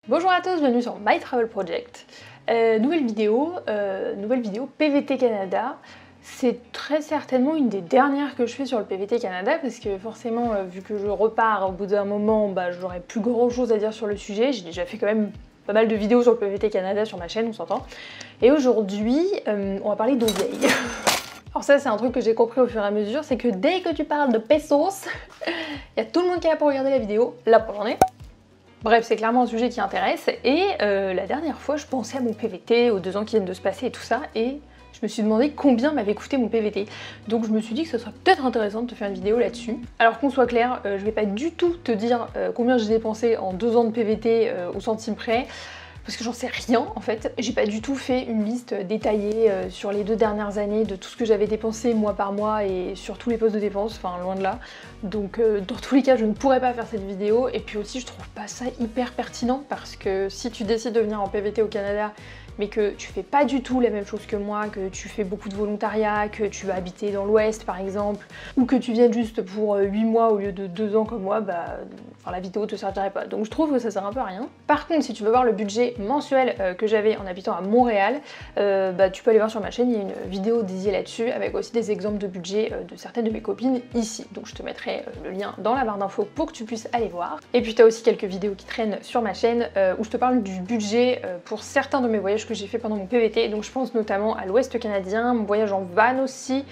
Bonjour à tous, bienvenue sur My Travel Project. Nouvelle vidéo PVT Canada. C'est très certainement une des dernières que je fais sur le PVT Canada parce que forcément, vu que je repars au bout d'un moment, j'aurai plus grand chose à dire sur le sujet. J'ai déjà fait quand même pas mal de vidéos sur le PVT Canada sur ma chaîne, on s'entend. Et aujourd'hui, on va parler d'oseille. Alors ça, c'est un truc que j'ai compris au fur et à mesure, c'est que dès que tu parles de pesos, il y a tout le monde qui est là pour regarder la vidéo, là pour j'en ai. Bref, c'est clairement un sujet qui intéresse, et la dernière fois, je pensais à mon PVT, aux 2 ans qui viennent de se passer et tout ça, et je me suis demandé combien m'avait coûté mon PVT. Donc je me suis dit que ce serait peut-être intéressant de te faire une vidéo là-dessus. Alors qu'on soit clair, je vais pas du tout te dire combien j'ai dépensé en 2 ans de PVT au centime près, parce que j'en sais rien en fait. J'ai pas du tout fait une liste détaillée sur les 2 dernières années de tout ce que j'avais dépensé mois par mois et sur tous les postes de dépenses, enfin loin de là. Donc dans tous les cas, je ne pourrais pas faire cette vidéo, et puis aussi je trouve pas ça hyper pertinent parce que si tu décides de venir en PVT au Canada mais que tu fais pas du tout la même chose que moi, que tu fais beaucoup de volontariat, que tu vas habiter dans l'Ouest par exemple, ou que tu viennes juste pour 8 mois au lieu de 2 ans comme moi, la vidéo te servirait pas. Donc je trouve que ça sert un peu à rien. Par contre, si tu veux voir le budget mensuel que j'avais en habitant à Montréal, tu peux aller voir sur ma chaîne, il y a une vidéo dédiée là-dessus, avec aussi des exemples de budget de certaines de mes copines ici. Donc je te mettrai le lien dans la barre d'infos pour que tu puisses aller voir. Et puis tu as aussi quelques vidéos qui traînent sur ma chaîne où je te parle du budget pour certains de mes voyages que j'ai fait pendant mon PVT, donc je pense notamment à l'Ouest canadien, mon voyage en van aussi,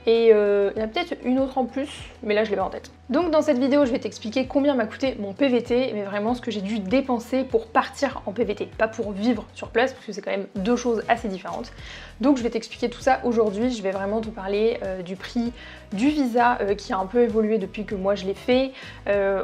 et il y en a peut-être une autre en plus, mais là je l'ai pas en tête. Donc dans cette vidéo, je vais t'expliquer combien m'a coûté mon PVT, mais vraiment ce que j'ai dû dépenser pour partir en PVT, pas pour vivre sur place, parce que c'est quand même 2 choses assez différentes. Donc je vais t'expliquer tout ça aujourd'hui, je vais vraiment te parler du prix du visa qui a un peu évolué depuis que moi je l'ai fait,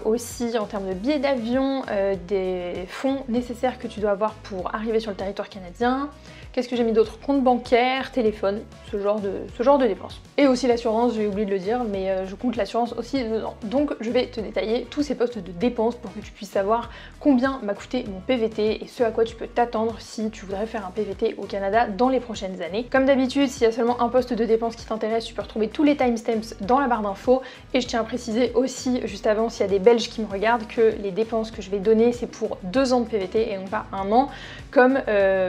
aussi en termes de billets d'avion, des fonds nécessaires que tu dois avoir pour arriver sur le territoire canadien. Qu'est-ce que j'ai mis d'autre? Compte bancaire, téléphone, ce genre de dépenses. Et aussi l'assurance, j'ai oublié de le dire, mais je compte l'assurance aussi dedans. Donc je vais te détailler tous ces postes de dépenses pour que tu puisses savoir combien m'a coûté mon PVT et ce à quoi tu peux t'attendre si tu voudrais faire un PVT au Canada dans les prochaines années. Comme d'habitude, s'il y a seulement un poste de dépense qui t'intéresse, tu peux retrouver tous les timestamps dans la barre d'infos. Et je tiens à préciser aussi, juste avant, s'il y a des Belges qui me regardent, que les dépenses que je vais donner, c'est pour 2 ans de PVT et non pas 1 an, comme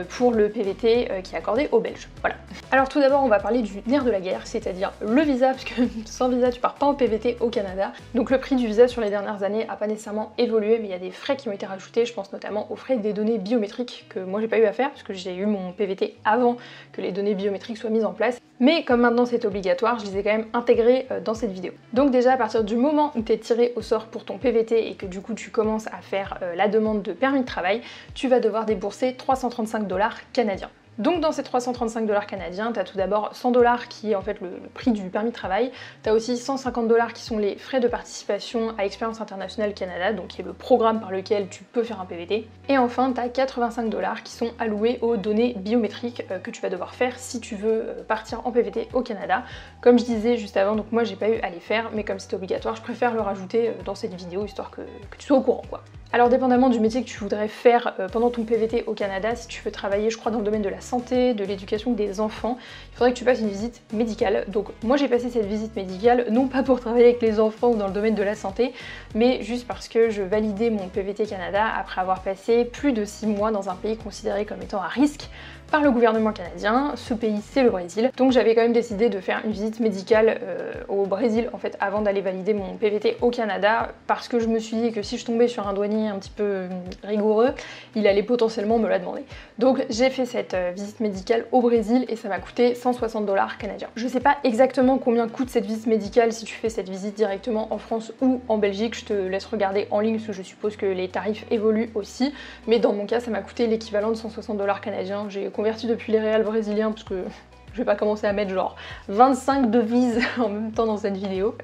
pour le PVT qui est accordé aux Belges. Voilà. Alors tout d'abord, on va parler du nerf de la guerre, c'est-à-dire le visa, parce que sans visa, tu pars pas en PVT au Canada. Donc le prix du visa sur les dernières années a pas nécessairement évolué, mais il y a des frais qui ont été rajoutés. Je pense notamment aux frais des données biométriques que moi j'ai pas eu à faire, parce que j'ai eu mon PVT avant que les données biométriques soient mises en place. Mais comme maintenant c'est obligatoire, je les ai quand même intégrés dans cette vidéo. Donc déjà à partir du moment où tu es tiré au sort pour ton PVT et que du coup tu commences à faire la demande de permis de travail, tu vas devoir débourser 335 $ canadiens. Donc dans ces 335 $ canadiens, tu as tout d'abord 100 $ qui est en fait le prix du permis de travail, tu as aussi 150 $ qui sont les frais de participation à Expérience Internationale Canada, donc qui est le programme par lequel tu peux faire un PVT, et enfin tu as 85 $ qui sont alloués aux données biométriques que tu vas devoir faire si tu veux partir en PVT au Canada. Comme je disais juste avant, donc moi j'ai pas eu à les faire, mais comme c'est obligatoire, je préfère le rajouter dans cette vidéo histoire que tu sois au courant quoi. Alors dépendamment du métier que tu voudrais faire pendant ton PVT au Canada, si tu veux travailler je crois dans le domaine de la santé, de l'éducation des enfants, il faudrait que tu fasses une visite médicale. Donc moi j'ai passé cette visite médicale non pas pour travailler avec les enfants ou dans le domaine de la santé, mais juste parce que je validais mon PVT Canada après avoir passé plus de 6 mois dans un pays considéré comme étant à risque par le gouvernement canadien. Ce pays c'est le Brésil, donc j'avais quand même décidé de faire une visite médicale au Brésil en fait avant d'aller valider mon PVT au Canada, parce que je me suis dit que si je tombais sur un douanier un petit peu rigoureux, il allait potentiellement me la demander. Donc j'ai fait cette visite médicale au Brésil et ça m'a coûté 160 $ canadiens. Je sais pas exactement combien coûte cette visite médicale si tu fais cette visite directement en France ou en Belgique, je te laisse regarder en ligne parce que je suppose que les tarifs évoluent aussi, mais dans mon cas ça m'a coûté l'équivalent de 160 $ canadiens. J'ai converti depuis les réals brésiliens parce que je vais pas commencer à mettre genre 25 devises en même temps dans cette vidéo.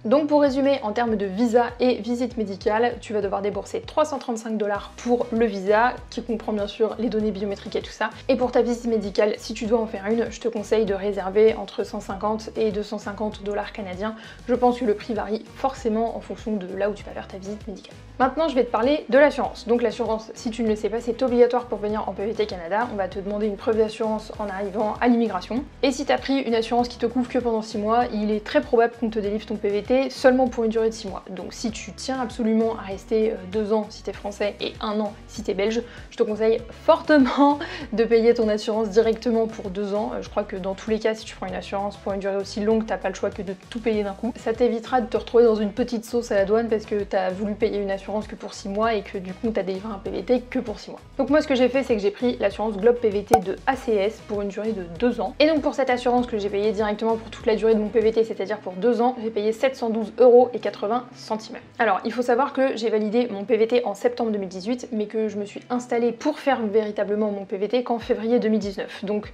Donc pour résumer, en termes de visa et visite médicale, tu vas devoir débourser 335 $ pour le visa, qui comprend bien sûr les données biométriques et tout ça. Et pour ta visite médicale, si tu dois en faire une, je te conseille de réserver entre 150 et 250 $ canadiens. Je pense que le prix varie forcément en fonction de là où tu vas faire ta visite médicale. Maintenant, je vais te parler de l'assurance. Donc l'assurance, si tu ne le sais pas, c'est obligatoire pour venir en PVT Canada. On va te demander une preuve d'assurance en arrivant à l'immigration. Et si tu as pris une assurance qui te couvre que pendant 6 mois, il est très probable qu'on te délivre ton PVT rester seulement pour une durée de 6 mois. Donc si tu tiens absolument à rester 2 ans si t'es français et 1 an si t'es belge, je te conseille fortement de payer ton assurance directement pour 2 ans. Je crois que dans tous les cas, si tu prends une assurance pour une durée aussi longue, t'as pas le choix que de tout payer d'un coup. Ça t'évitera de te retrouver dans une petite sauce à la douane parce que t'as voulu payer une assurance que pour 6 mois et que du coup t'as délivré un PVT que pour 6 mois. Donc moi ce que j'ai fait, c'est que j'ai pris l'assurance Globe PVT de ACS pour une durée de 2 ans. Et donc pour cette assurance que j'ai payée directement pour toute la durée de mon PVT, c'est-à-dire pour 2 ans, j'ai payé 712,80 €. Alors il faut savoir que j'ai validé mon PVT en septembre 2018, mais que je me suis installée pour faire véritablement mon PVT qu'en février 2019. Donc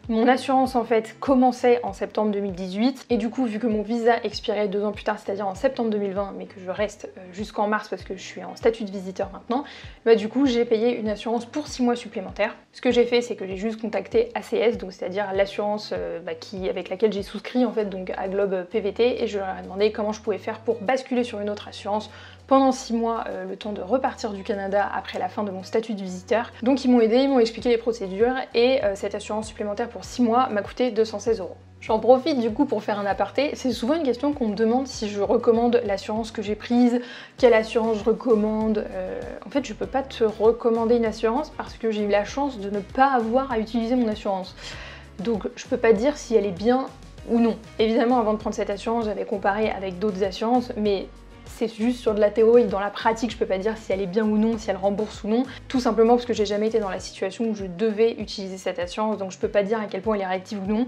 mon assurance en fait commençait en septembre 2018 et du coup vu que mon visa expirait 2 ans plus tard, c'est-à-dire en septembre 2020, mais que je reste jusqu'en mars parce que je suis en statut de visiteur maintenant, bah du coup j'ai payé une assurance pour 6 mois supplémentaires. Ce que j'ai fait, c'est que j'ai juste contacté ACS, donc c'est-à-dire l'assurance avec laquelle j'ai souscrit en fait donc à Globe PVT, et je leur ai demandé comment je pouvais faire pour basculer sur une autre assurance pendant 6 mois, le temps de repartir du Canada après la fin de mon statut de visiteur. Donc ils m'ont aidé, ils m'ont expliqué les procédures et cette assurance supplémentaire pour 6 mois m'a coûté 216 €. J'en profite du coup pour faire un aparté, c'est souvent une question qu'on me demande si je recommande l'assurance que j'ai prise, quelle assurance je recommande. En fait je peux pas te recommander une assurance parce que j'ai eu la chance de ne pas avoir à utiliser mon assurance. Donc je peux pas dire si elle est bien ou non. Évidemment avant de prendre cette assurance j'avais comparé avec d'autres assurances, mais c'est juste sur de la théorie. Dans la pratique, je peux pas dire si elle est bien ou non, si elle rembourse ou non, tout simplement parce que j'ai jamais été dans la situation où je devais utiliser cette assurance, donc je peux pas dire à quel point elle est réactive ou non.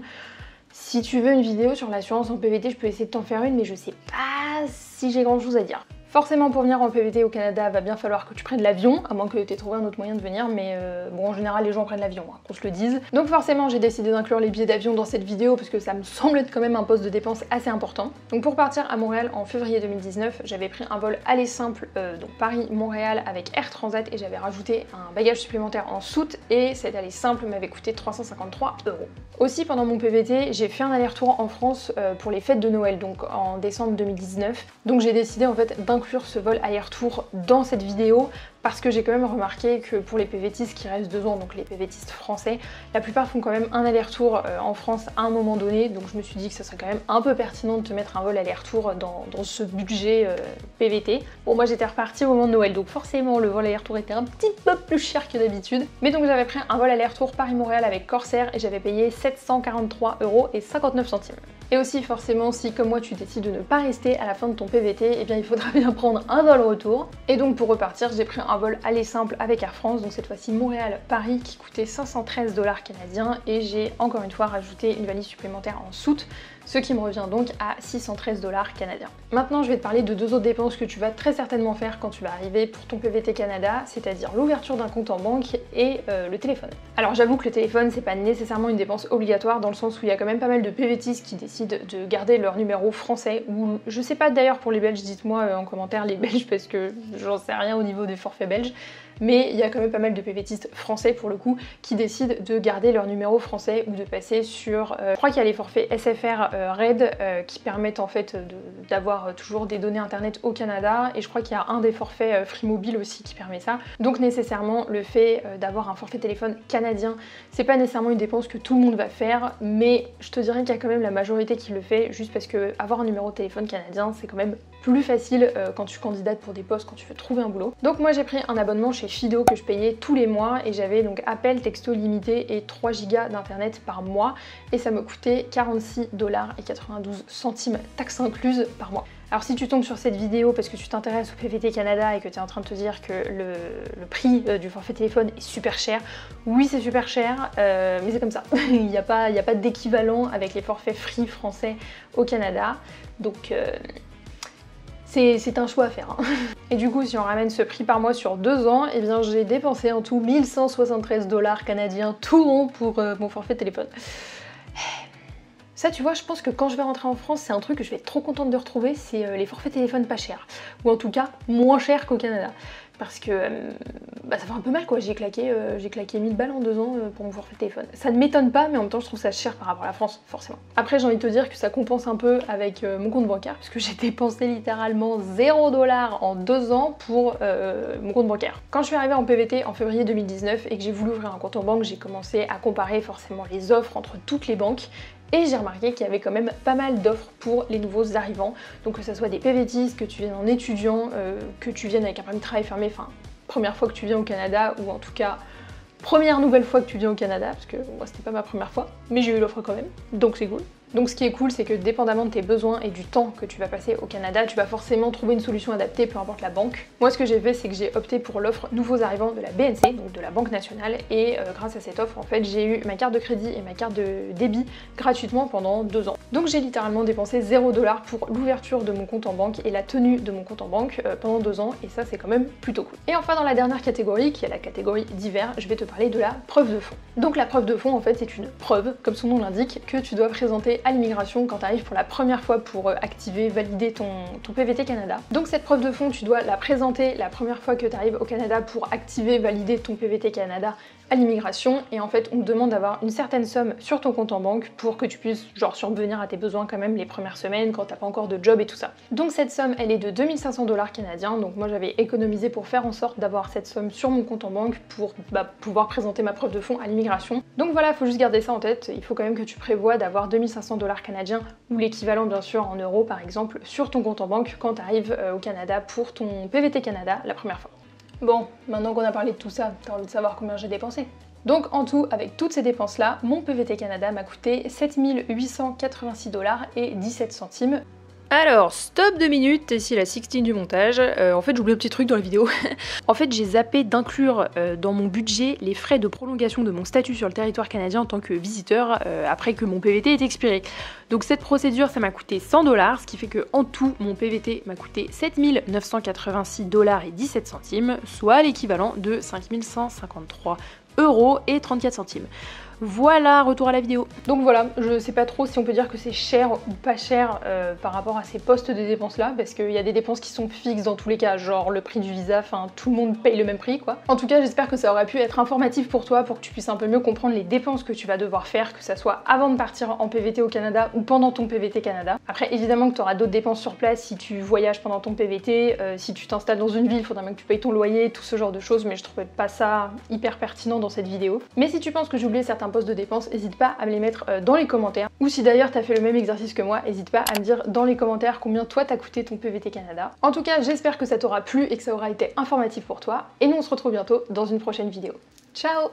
Si tu veux une vidéo sur l'assurance en PVT, je peux essayer de t'en faire une, mais je sais pas si j'ai grand chose à dire. Forcément pour venir en PVT au Canada, va bien falloir que tu prennes l'avion, à moins que tu aies trouvé un autre moyen de venir, mais bon en général les gens prennent l'avion, hein, qu'on se le dise. Donc forcément j'ai décidé d'inclure les billets d'avion dans cette vidéo parce que ça me semble être quand même un poste de dépense assez important. Donc pour partir à Montréal en février 2019, j'avais pris un vol aller simple, donc Paris-Montréal avec Air Transat, et j'avais rajouté un bagage supplémentaire en soute, et cet aller simple m'avait coûté 353 €. Aussi pendant mon PVT, j'ai fait un aller-retour en France pour les fêtes de Noël, donc en décembre 2019. Donc j'ai décidé en fait d'inclure ce vol aller-retour dans cette vidéo parce que j'ai quand même remarqué que pour les PVTistes qui restent 2 ans, donc les PVTistes français, la plupart font quand même un aller-retour en France à un moment donné, donc je me suis dit que ça serait quand même un peu pertinent de te mettre un vol aller-retour dans ce budget PVT. Bon moi j'étais repartie au moment de Noël, donc forcément le vol aller-retour était un petit peu plus cher que d'habitude, mais donc j'avais pris un vol aller-retour Paris-Montréal avec Corsair et j'avais payé 743,59 €. Et aussi forcément si comme moi tu décides de ne pas rester à la fin de ton PVT, eh bien il faudra bien prendre un vol retour. Et donc pour repartir j'ai pris un vol aller simple avec Air France, donc cette fois-ci Montréal-Paris, qui coûtait 513 $ canadiens, et j'ai encore une fois rajouté une valise supplémentaire en soute, ce qui me revient donc à 613 $ canadiens. Maintenant je vais te parler de 2 autres dépenses que tu vas très certainement faire quand tu vas arriver pour ton PVT Canada, c'est-à-dire l'ouverture d'un compte en banque et le téléphone. Alors j'avoue que le téléphone c'est pas nécessairement une dépense obligatoire dans le sens où il y a quand même pas mal de PVTistes qui décident de garder leur numéro français, ou je sais pas d'ailleurs pour les Belges, dites-moi en commentaire les Belges parce que j'en sais rien au niveau des forfaits belges, mais il y a quand même pas mal de PVTistes français pour le coup qui décident de garder leur numéro français ou de passer sur, je crois qu'il y a les forfaits SFR Red qui permettent en fait d'avoir toujours des données internet au Canada, et je crois qu'il y a un des forfaits Free Mobile aussi qui permet ça. Donc nécessairement le fait d'avoir un forfait téléphone canadien, c'est pas nécessairement une dépense que tout le monde va faire, mais je te dirais qu'il y a quand même la majorité qui le fait, juste parce que avoir un numéro de téléphone canadien c'est quand même plus facile quand tu candidates pour des postes, quand tu veux trouver un boulot. Donc moi j'ai pris un abonnement chez Fido que je payais tous les mois, et j'avais donc appel, texto limité et 3 Go d'internet par mois, et ça me coûtait 46,92 $, taxes incluses, par mois. Alors si tu tombes sur cette vidéo parce que tu t'intéresses au PVT Canada et que tu es en train de te dire que le prix du forfait téléphone est super cher, oui c'est super cher, mais c'est comme ça. Il n'y a pas d'équivalent avec les forfaits free français au Canada, donc c'est un choix à faire. Hein. Et du coup si on ramène ce prix par mois sur 2 ans, eh bien j'ai dépensé en tout 1173 $ canadiens tout rond pour mon forfait téléphone. Ça tu vois, je pense que quand je vais rentrer en France, c'est un truc que je vais être trop contente de retrouver, c'est les forfaits téléphones pas chers. Ou en tout cas, moins chers qu'au Canada. Parce que ça fait un peu mal quoi, j'ai claqué 1000 balles en 2 ans pour mon forfait téléphone. Ça ne m'étonne pas, mais en même temps je trouve ça cher par rapport à la France, forcément. Après j'ai envie de te dire que ça compense un peu avec mon compte bancaire, puisque j'ai dépensé littéralement 0 $ en 2 ans pour mon compte bancaire. Quand je suis arrivée en PVT en février 2019 et que j'ai voulu ouvrir un compte en banque, j'ai commencé à comparer forcément les offres entre toutes les banques. et j'ai remarqué qu'il y avait quand même pas mal d'offres pour les nouveaux arrivants, donc que ce soit des PVTistes, que tu viennes en étudiant, que tu viennes avec un permis de travail fermé, enfin première fois que tu viens au Canada, ou en tout cas première nouvelle fois que tu viens au Canada, parce que moi c'était pas ma première fois, mais j'ai eu l'offre quand même, donc c'est cool. Donc ce qui est cool, c'est que dépendamment de tes besoins et du temps que tu vas passer au Canada, tu vas forcément trouver une solution adaptée, peu importe la banque. Moi ce que j'ai fait, c'est que j'ai opté pour l'offre nouveaux arrivants de la BNC, donc de la Banque Nationale, et grâce à cette offre, en fait, j'ai eu ma carte de crédit et ma carte de débit gratuitement pendant 2 ans. Donc j'ai littéralement dépensé 0$ pour l'ouverture de mon compte en banque et la tenue de mon compte en banque pendant 2 ans, et ça c'est quand même plutôt cool. Et enfin dans la dernière catégorie, qui est la catégorie divers, je vais te parler de la preuve de fonds. Donc la preuve de fonds, en fait, c'est une preuve, comme son nom l'indique, que tu dois présenter à l'immigration quand tu arrives pour la première fois pour activer, valider ton PVT Canada. Donc cette preuve de fonds, tu dois la présenter la première fois que tu arrives au Canada pour activer, valider ton PVT Canada à l'immigration, et en fait on te demande d'avoir une certaine somme sur ton compte en banque pour que tu puisses genre subvenir à tes besoins quand même les premières semaines quand t'as pas encore de job et tout ça. Donc cette somme elle est de 2500$ canadiens, donc moi j'avais économisé pour faire en sorte d'avoir cette somme sur mon compte en banque pour pouvoir présenter ma preuve de fonds à l'immigration. Donc voilà, faut juste garder ça en tête, il faut quand même que tu prévois d'avoir 2500$ canadiens ou l'équivalent bien sûr en euros par exemple sur ton compte en banque quand tu arrives au Canada pour ton PVT Canada la première fois. Bon, maintenant qu'on a parlé de tout ça, t'as envie de savoir combien j'ai dépensé. Donc en tout, avec toutes ces dépenses-là, mon PVT Canada m'a coûté 7886$ et 17 centimes. Alors, stop 2 minutes, ici la 16 du montage. En fait, j'ai oublié un petit truc dans la vidéo. En fait, j'ai zappé d'inclure dans mon budget les frais de prolongation de mon statut sur le territoire canadien en tant que visiteur après que mon PVT ait expiré. Donc cette procédure, ça m'a coûté 100$, ce qui fait que en tout, mon PVT m'a coûté 7986$ et 17 centimes, soit l'équivalent de 5153€ et 34 centimes. Voilà, retour à la vidéo. Donc voilà, je sais pas trop si on peut dire que c'est cher ou pas cher par rapport à ces postes de dépenses là, parce qu'il y a des dépenses qui sont fixes dans tous les cas, genre le prix du visa, enfin tout le monde paye le même prix quoi. En tout cas, j'espère que ça aurait pu être informatif pour toi, pour que tu puisses un peu mieux comprendre les dépenses que tu vas devoir faire, que ça soit avant de partir en PVT au Canada ou pendant ton PVT Canada. Après évidemment que tu auras d'autres dépenses sur place si tu voyages pendant ton PVT, si tu t'installes dans une ville, il faudra même que tu payes ton loyer, tout ce genre de choses, mais je trouvais pas ça hyper pertinent dans cette vidéo. Mais si tu penses que j'ai oublié certains postes de dépenses, n'hésite pas à me les mettre dans les commentaires. Ou si d'ailleurs t'as fait le même exercice que moi, n'hésite pas à me dire dans les commentaires combien toi t'as coûté ton PVT Canada. En tout cas, j'espère que ça t'aura plu et que ça aura été informatif pour toi. Et nous on se retrouve bientôt dans une prochaine vidéo. Ciao!